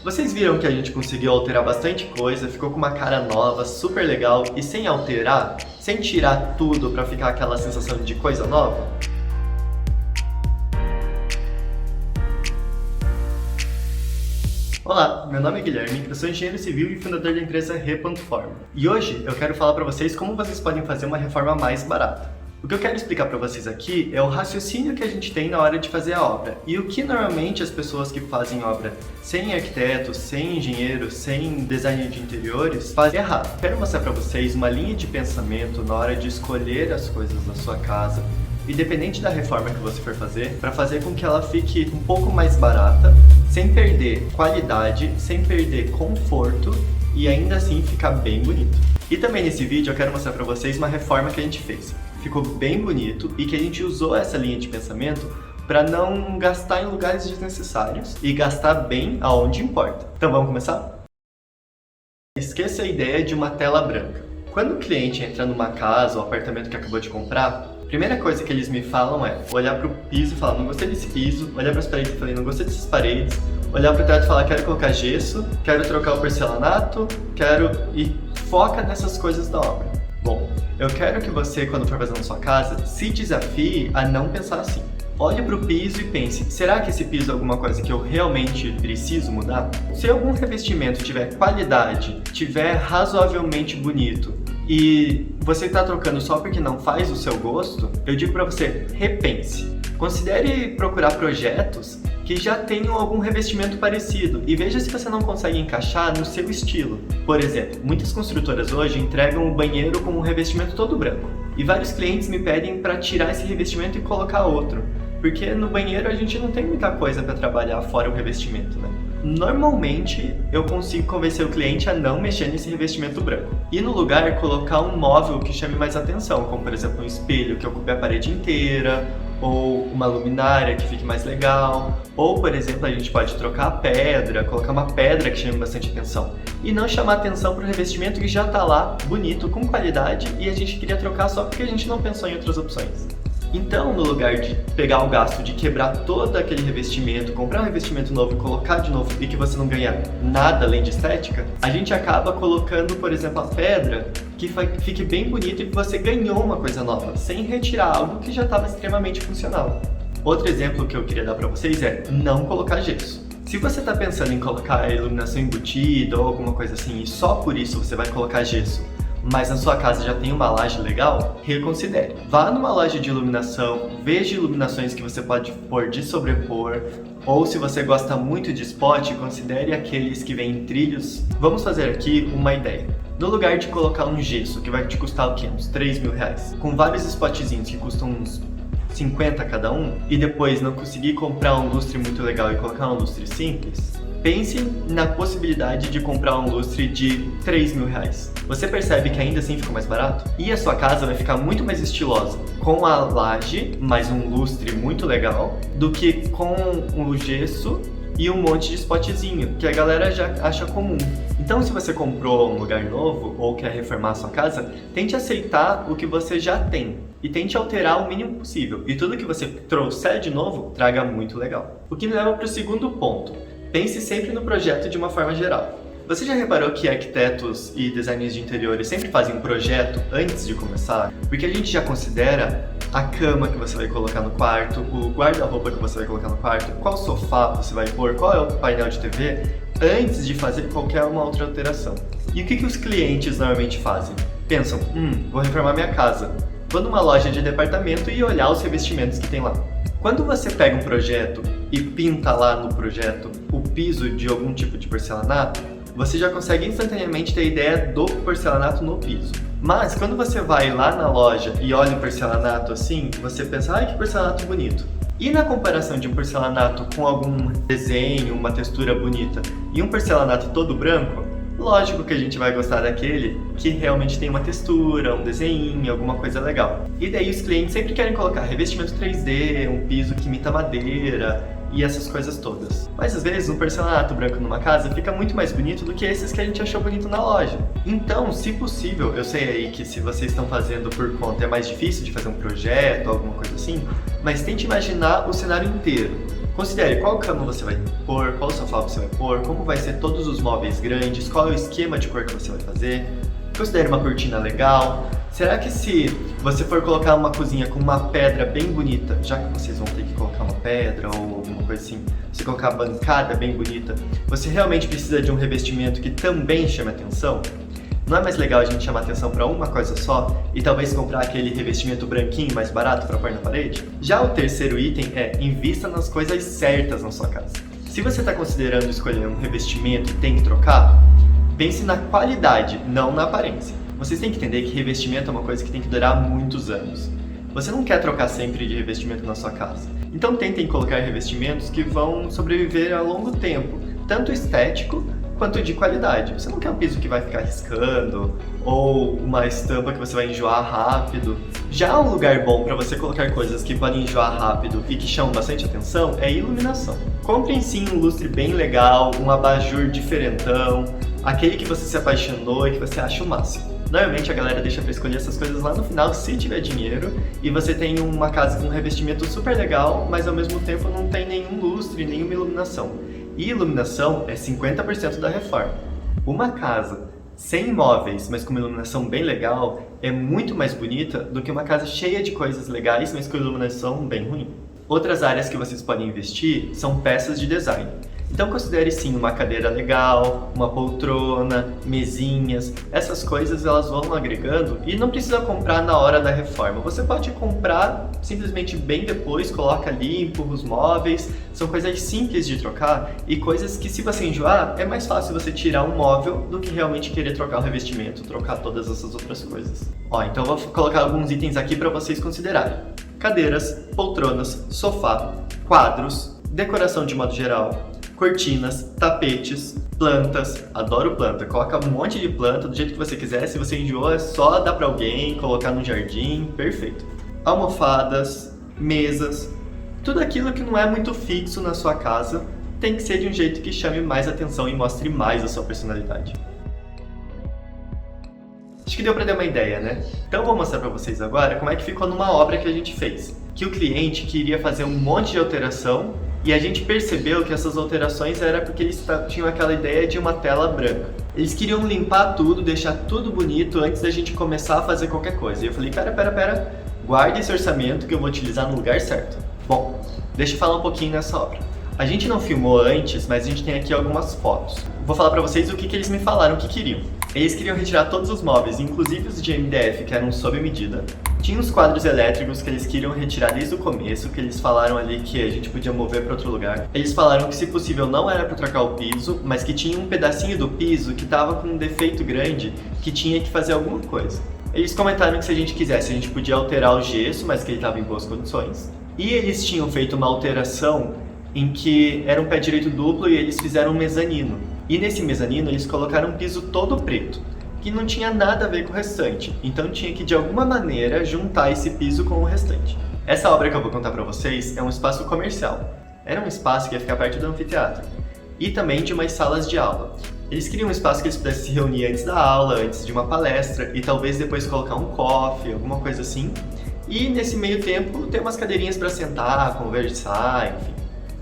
Vocês viram que a gente conseguiu alterar bastante coisa, ficou com uma cara nova, super legal e sem alterar, sem tirar tudo pra ficar aquela sensação de coisa nova? Olá, meu nome é Guilherme, eu sou engenheiro civil e fundador da empresa Re.Forma. E hoje eu quero falar para vocês como vocês podem fazer uma reforma mais barata. O que eu quero explicar para vocês aqui é o raciocínio que a gente tem na hora de fazer a obra e o que normalmente as pessoas que fazem obra sem arquiteto, sem engenheiro, sem designer de interiores fazem errado. Quero mostrar para vocês uma linha de pensamento na hora de escolher as coisas da sua casa, independente da reforma que você for fazer, para fazer com que ela fique um pouco mais barata, sem perder qualidade, sem perder conforto e ainda assim ficar bem bonito. E também nesse vídeo eu quero mostrar para vocês uma reforma que a gente fez. Ficou bem bonito e que a gente usou essa linha de pensamento para não gastar em lugares desnecessários e gastar bem aonde importa. Então vamos começar? Esqueça a ideia de uma tela branca. Quando o cliente entra numa casa ou apartamento que acabou de comprar, a primeira coisa que eles me falam é olhar para o piso e falar, não gostei desse piso, olhar para as paredes e falar, não gostei dessas paredes, olhar para o teto e falar, quero colocar gesso, quero trocar o porcelanato, e foca nessas coisas da obra. Bom, eu quero que você, quando for fazer na sua casa, se desafie a não pensar assim. Olhe para o piso e pense, será que esse piso é alguma coisa que eu realmente preciso mudar? Se algum revestimento tiver qualidade, tiver razoavelmente bonito, e você está trocando só porque não faz o seu gosto, eu digo para você, repense. Considere procurar projetos que já tenham algum revestimento parecido e veja se você não consegue encaixar no seu estilo. Por exemplo, muitas construtoras hoje entregam o banheiro com um revestimento todo branco e vários clientes me pedem para tirar esse revestimento e colocar outro, porque no banheiro a gente não tem muita coisa para trabalhar fora o revestimento, né? Normalmente eu consigo convencer o cliente a não mexer nesse revestimento branco e no lugar colocar um móvel que chame mais atenção, como por exemplo um espelho que ocupe a parede inteira, ou uma luminária que fique mais legal, ou por exemplo a gente pode trocar a pedra, colocar uma pedra que chame bastante atenção e não chamar atenção para o revestimento que já está lá, bonito, com qualidade e a gente queria trocar só porque a gente não pensou em outras opções. Então, no lugar de pegar o gasto de quebrar todo aquele revestimento, comprar um revestimento novo e colocar de novo e que você não ganha nada além de estética, a gente acaba colocando, por exemplo, a pedra que fique bem bonito e que você ganhou uma coisa nova, sem retirar algo que já estava extremamente funcional. Outro exemplo que eu queria dar para vocês é não colocar gesso. Se você está pensando em colocar a iluminação embutida ou alguma coisa assim e só por isso você vai colocar gesso, mas na sua casa já tem uma laje legal, reconsidere. Vá numa loja de iluminação, veja iluminações que você pode pôr de sobrepor, ou se você gosta muito de spot, considere aqueles que vêm em trilhos. Vamos fazer aqui uma ideia. No lugar de colocar um gesso, que vai te custar o quê? Uns 3 mil reais, com vários spotzinhos que custam uns 50 cada um, e depois não conseguir comprar um lustre muito legal e colocar um lustre simples, pense na possibilidade de comprar um lustre de 3 mil reais. Você percebe que ainda assim ficou mais barato? E a sua casa vai ficar muito mais estilosa com a laje, mais um lustre muito legal, do que com o gesso e um monte de spotzinho, que a galera já acha comum. Então, se você comprou um lugar novo ou quer reformar a sua casa, tente aceitar o que você já tem e tente alterar o mínimo possível. E tudo que você trouxer de novo, traga muito legal. O que me leva para o segundo ponto. Pense sempre no projeto de uma forma geral. Você já reparou que arquitetos e designers de interiores sempre fazem um projeto antes de começar? Porque a gente já considera a cama que você vai colocar no quarto, o guarda-roupa que você vai colocar no quarto, qual sofá você vai pôr, qual é o painel de TV, antes de fazer qualquer uma outra alteração. E o que os clientes normalmente fazem? Pensam, vou reformar minha casa. Vou numa loja de departamento e olhar os revestimentos que tem lá. Quando você pega um projeto e pinta lá no projeto o piso de algum tipo de porcelanato, você já consegue instantaneamente ter ideia do porcelanato no piso. Mas quando você vai lá na loja e olha o porcelanato assim, você pensa, ai que porcelanato bonito. E na comparação de um porcelanato com algum desenho, uma textura bonita e um porcelanato todo branco, lógico que a gente vai gostar daquele que realmente tem uma textura, um desenho, alguma coisa legal. E daí os clientes sempre querem colocar revestimento 3D, um piso que imita madeira e essas coisas todas. Mas às vezes um porcelanato branco numa casa fica muito mais bonito do que esses que a gente achou bonito na loja. Então, se possível, eu sei aí que se vocês estão fazendo por conta é mais difícil de fazer um projeto, alguma coisa assim, mas tente imaginar o cenário inteiro. Considere qual cama você vai pôr, qual sofá você vai pôr, como vai ser todos os móveis grandes, qual é o esquema de cor que você vai fazer. Considere uma cortina legal. Será que se você for colocar uma cozinha com uma pedra bem bonita, já que vocês vão ter que colocar uma pedra ou alguma coisa assim, você colocar a bancada bem bonita, você realmente precisa de um revestimento que também chame atenção? Não é mais legal a gente chamar atenção para uma coisa só e talvez comprar aquele revestimento branquinho mais barato para pôr na parede? Já o terceiro item é invista nas coisas certas na sua casa. Se você está considerando escolher um revestimento e tem que trocar, pense na qualidade, não na aparência. Vocês têm que entender que revestimento é uma coisa que tem que durar muitos anos. Você não quer trocar sempre de revestimento na sua casa. Então tentem colocar revestimentos que vão sobreviver a longo tempo, tanto estético quanto de qualidade. Você não quer um piso que vai ficar riscando ou uma estampa que você vai enjoar rápido. Já um lugar bom para você colocar coisas que podem enjoar rápido e que chamam bastante atenção é iluminação. Compre sim um lustre bem legal, um abajur diferentão, aquele que você se apaixonou e que você acha o máximo. Normalmente a galera deixa para escolher essas coisas lá no final, se tiver dinheiro, e você tem uma casa com um revestimento super legal, mas ao mesmo tempo não tem nenhum lustre, nenhuma iluminação. E iluminação é 50% da reforma. Uma casa sem móveis, mas com uma iluminação bem legal, é muito mais bonita do que uma casa cheia de coisas legais, mas com iluminação bem ruim. Outras áreas que vocês podem investir são peças de design. Então considere sim uma cadeira legal, uma poltrona, mesinhas, essas coisas elas vão agregando e não precisa comprar na hora da reforma. Você pode comprar simplesmente bem depois, coloca ali, empurra os móveis, são coisas simples de trocar e coisas que se você enjoar, é mais fácil você tirar um móvel do que realmente querer trocar o revestimento, trocar todas essas outras coisas. Então eu vou colocar alguns itens aqui para vocês considerarem. Cadeiras, poltronas, sofá, quadros, decoração de modo geral, cortinas, tapetes, plantas, adoro planta, coloca um monte de planta do jeito que você quiser, se você enjoou é só dar pra alguém, colocar no jardim, perfeito. Almofadas, mesas, tudo aquilo que não é muito fixo na sua casa tem que ser de um jeito que chame mais atenção e mostre mais a sua personalidade. Acho que deu pra ter uma ideia, né? Então eu vou mostrar pra vocês agora como é que ficou numa obra que a gente fez. Que o cliente queria fazer um monte de alteração e a gente percebeu que essas alterações era porque eles tinham aquela ideia de uma tela branca. Eles queriam limpar tudo, deixar tudo bonito antes da gente começar a fazer qualquer coisa. E eu falei, pera, guarde esse orçamento que eu vou utilizar no lugar certo. Bom, deixa eu falar um pouquinho nessa obra. A gente não filmou antes, mas a gente tem aqui algumas fotos. Vou falar pra vocês o que eles me falaram que queriam. Eles queriam retirar todos os móveis, inclusive os de MDF, que eram sob medida. Tinha os quadros elétricos que eles queriam retirar desde o começo, que eles falaram ali que a gente podia mover para outro lugar. Eles falaram que se possível não era para trocar o piso, mas que tinha um pedacinho do piso que estava com um defeito grande, que tinha que fazer alguma coisa. Eles comentaram que se a gente quisesse, a gente podia alterar o gesso, mas que ele estava em boas condições. E eles tinham feito uma alteração em que era um pé direito duplo e eles fizeram um mezanino. E nesse mezanino eles colocaram um piso todo preto, que não tinha nada a ver com o restante, então tinha que de alguma maneira juntar esse piso com o restante. Essa obra que eu vou contar pra vocês é um espaço comercial. Era um espaço que ia ficar perto do anfiteatro e também de umas salas de aula. Eles queriam um espaço que eles pudessem se reunir antes da aula, antes de uma palestra e talvez depois colocar um coffee, alguma coisa assim. E nesse meio tempo ter umas cadeirinhas para sentar, conversar, enfim.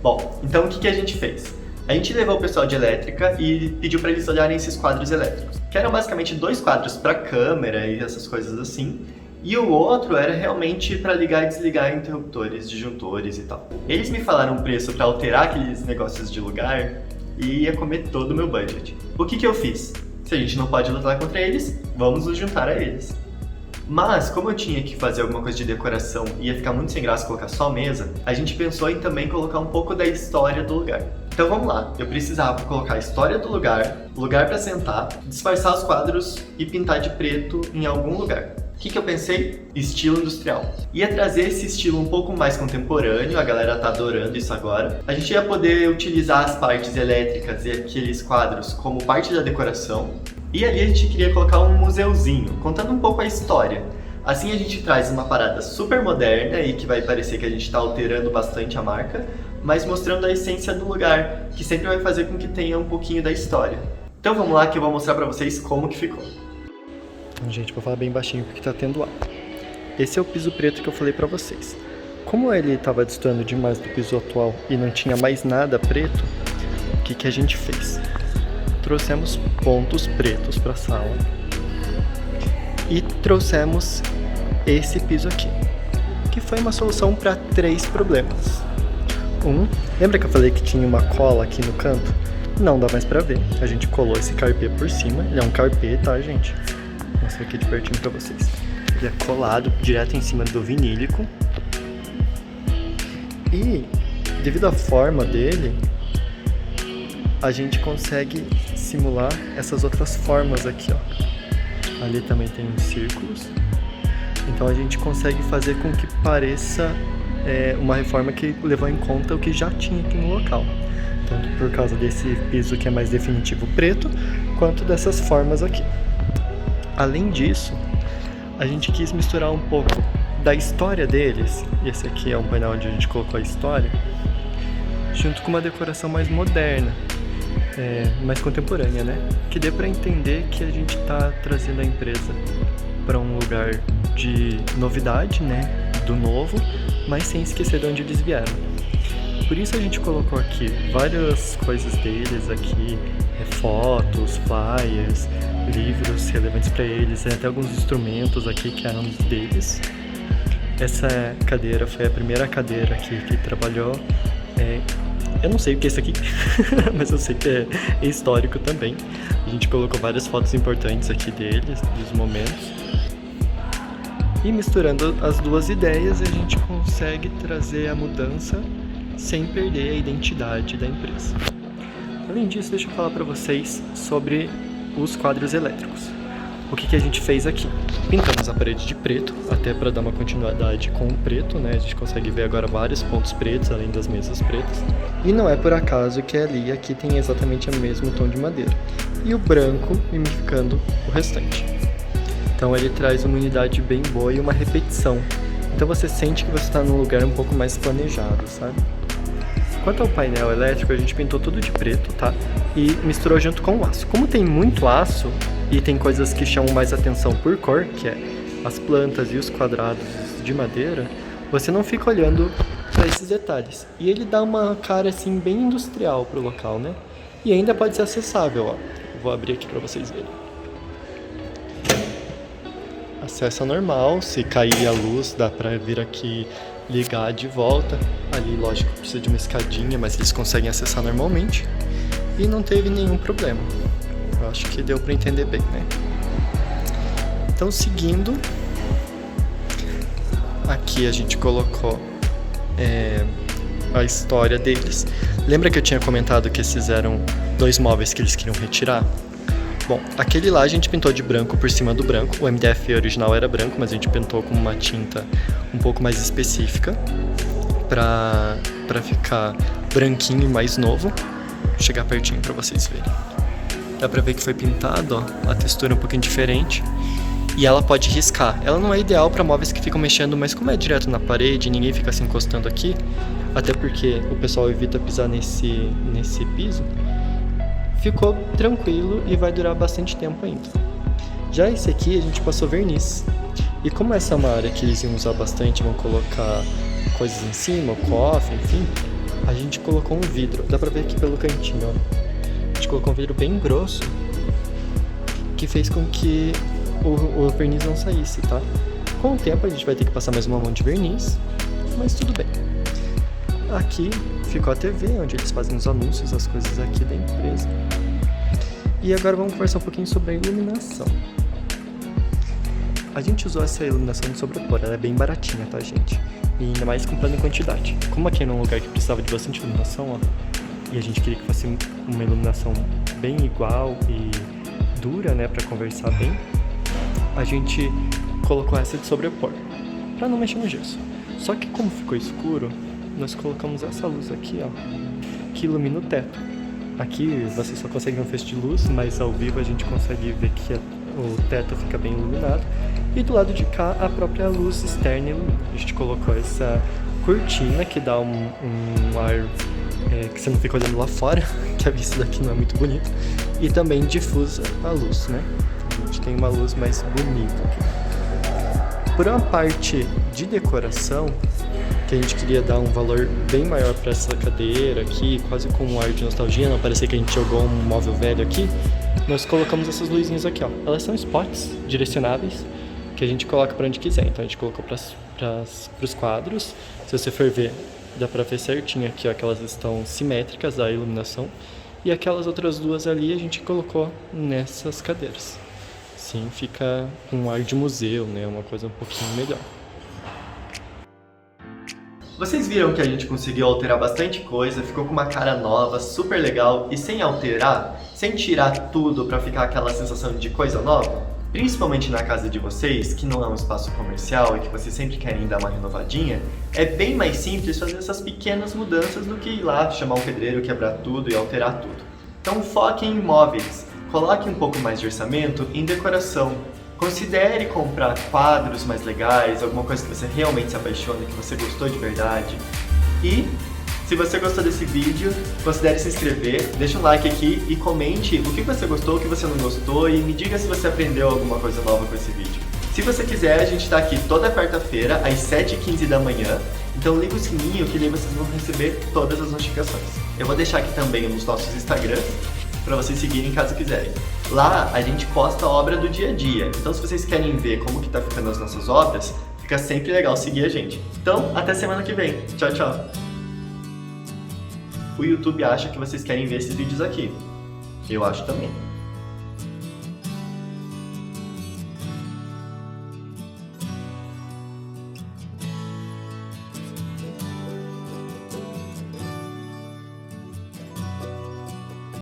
Bom, então o que a gente fez? A gente levou o pessoal de elétrica e pediu para eles olharem esses quadros elétricos, que eram basicamente 2 quadros para câmera e essas coisas assim, e o outro era realmente para ligar e desligar interruptores, disjuntores e tal. Eles me falaram um preço para alterar aqueles negócios de lugar e ia comer todo o meu budget. O que eu fiz? Se a gente não pode lutar contra eles, vamos nos juntar a eles. Mas, como eu tinha que fazer alguma coisa de decoração e ia ficar muito sem graça colocar só mesa, a gente pensou em também colocar um pouco da história do lugar. Então vamos lá, eu precisava colocar a história do lugar, lugar para sentar, disfarçar os quadros e pintar de preto em algum lugar. O que eu pensei? Estilo industrial. Ia trazer esse estilo um pouco mais contemporâneo, a galera tá adorando isso agora. A gente ia poder utilizar as partes elétricas e aqueles quadros como parte da decoração. E ali a gente queria colocar um museuzinho, contando um pouco a história. Assim a gente traz uma parada super moderna e que vai parecer que a gente está alterando bastante a marca, mas mostrando a essência do lugar, que sempre vai fazer com que tenha um pouquinho da história. Então vamos lá que eu vou mostrar pra vocês como que ficou. Gente, vou falar bem baixinho porque tá tendo ar. Esse é o piso preto que eu falei pra vocês. Como ele estava destoando demais do piso atual e não tinha mais nada preto, o que a gente fez? Trouxemos pontos pretos para a sala e trouxemos esse piso aqui, que foi uma solução para 3 problemas. Lembra que eu falei que tinha uma cola aqui no canto? Não dá mais para ver. A gente colou esse carpê por cima. Ele é um carpê, tá, gente? Vou mostrar aqui de pertinho para vocês. Ele é colado direto em cima do vinílico. E, devido à forma dele, a gente consegue simular essas outras formas aqui, ó. Ali também tem uns círculos. Então a gente consegue fazer com que pareça uma reforma que levou em conta o que já tinha aqui no local. Tanto por causa desse piso que é mais definitivo preto, quanto dessas formas aqui. Além disso, a gente quis misturar um pouco da história deles, e esse aqui é um painel onde a gente colocou a história, junto com uma decoração mais moderna, mais contemporânea, né? Que dê para entender que a gente está trazendo a empresa para um lugar de novidade, né? Do novo, mas sem esquecer de onde eles vieram. Por isso a gente colocou aqui várias coisas deles aqui, fotos, flyers, livros relevantes para eles, até alguns instrumentos aqui que eram deles. Essa cadeira foi a primeira cadeira aqui que trabalhou. Eu não sei o que é isso aqui, mas eu sei que é histórico também. A gente colocou várias fotos importantes aqui deles, dos momentos. E misturando as duas ideias, a gente consegue trazer a mudança sem perder a identidade da empresa. Além disso, deixa eu falar para vocês sobre os quadros elétricos. O que a gente fez aqui? Pintamos a parede de preto, até para dar uma continuidade com o preto, né? A gente consegue ver agora vários pontos pretos, além das mesas pretas. E não é por acaso que ali e aqui tem exatamente o mesmo tom de madeira. E o branco mimificando o restante. Então ele traz uma unidade bem boa e uma repetição. Então você sente que você está num lugar um pouco mais planejado, sabe? Quanto ao painel elétrico, a gente pintou tudo de preto, tá? E misturou junto com o aço. Como tem muito aço e tem coisas que chamam mais atenção por cor, que é as plantas e os quadrados de madeira, você não fica olhando para esses detalhes. E ele dá uma cara assim bem industrial pro local, né? E ainda pode ser acessável, ó. Vou abrir aqui para vocês verem. Acesso normal, se cair a luz dá pra vir aqui ligar de volta. Ali, lógico, precisa de uma escadinha, mas eles conseguem acessar normalmente. E não teve nenhum problema. Eu acho que deu pra entender bem, né? Então, seguindo, aqui a gente colocou a história deles. Lembra que eu tinha comentado que esses eram 2 móveis que eles queriam retirar? Bom, aquele lá a gente pintou de branco por cima do branco. O MDF original era branco, mas a gente pintou com uma tinta um pouco mais específica pra ficar branquinho e mais novo. Vou chegar pertinho pra vocês verem. Dá pra ver que foi pintado, ó, a textura é um pouquinho diferente. E ela pode riscar. Ela não é ideal para móveis que ficam mexendo, mas como é direto na parede, ninguém fica se encostando aqui, até porque o pessoal evita pisar nesse piso, ficou tranquilo e vai durar bastante tempo ainda. Já esse aqui a gente passou verniz. E como essa é uma área que eles iam usar bastante, vão colocar coisas em cima, cofre, enfim, a gente colocou um vidro. Dá pra ver aqui pelo cantinho, ó. A gente colocou um vidro bem grosso, que fez com que o verniz não saísse, tá? Com o tempo a gente vai ter que passar mais uma mão de verniz, mas tudo bem. Aqui ficou a TV, onde eles fazem os anúncios, as coisas aqui da empresa. E agora vamos conversar um pouquinho sobre a iluminação. A gente usou essa iluminação de sobrepor, ela é bem baratinha, tá, gente? E ainda mais comprando em quantidade. Como aqui era um lugar que precisava de bastante iluminação, ó, e a gente queria que fosse uma iluminação bem igual e dura, né, pra conversar bem, a gente colocou essa de sobrepor, pra não mexer no gesso. Só que como ficou escuro, nós colocamos essa luz aqui, ó, que ilumina o teto. Aqui você só consegue ver um feixe de luz, mas ao vivo a gente consegue ver que o teto fica bem iluminado. E do lado de cá, a própria luz externa ilumina. A gente colocou essa cortina que dá um ar que você não fica olhando lá fora, que a vista daqui não é muito bonita. E também difusa a luz, né? A gente tem uma luz mais bonita aqui. Por uma parte de decoração, o que a gente queria dar um valor bem maior para essa cadeira aqui, quase com um ar de nostalgia, não parecer que a gente jogou um móvel velho aqui. Nós colocamos essas luzinhas aqui, ó. Elas são spots direcionáveis que a gente coloca para onde quiser. Então a gente colocou para os quadros. Se você for ver, dá para ver certinho aqui, ó, que elas estão simétricas a iluminação. E aquelas outras duas ali a gente colocou nessas cadeiras. Sim, fica com um ar de museu, né? Uma coisa um pouquinho melhor. Vocês viram que a gente conseguiu alterar bastante coisa, ficou com uma cara nova, super legal e sem alterar, sem tirar tudo para ficar aquela sensação de coisa nova? Principalmente na casa de vocês, que não é um espaço comercial e que vocês sempre querem dar uma renovadinha, é bem mais simples fazer essas pequenas mudanças do que ir lá chamar um pedreiro, quebrar tudo e alterar tudo. Então foque em imóveis, coloque um pouco mais de orçamento em decoração. Considere comprar quadros mais legais, alguma coisa que você realmente se apaixone, que você gostou de verdade. E, se você gostou desse vídeo, considere se inscrever, deixa um like aqui e comente o que você gostou, o que você não gostou e me diga se você aprendeu alguma coisa nova com esse vídeo. Se você quiser, a gente está aqui toda quarta-feira, às 7h15 da manhã, então liga o sininho que daí vocês vão receber todas as notificações. Eu vou deixar aqui também nos nossos Instagrams, para vocês seguirem caso quiserem. Lá a gente posta a obra do dia a dia, então se vocês querem ver como que tá ficando as nossas obras, fica sempre legal seguir a gente. Então, até semana que vem. Tchau, tchau! O YouTube acha que vocês querem ver esses vídeos aqui. Eu acho também.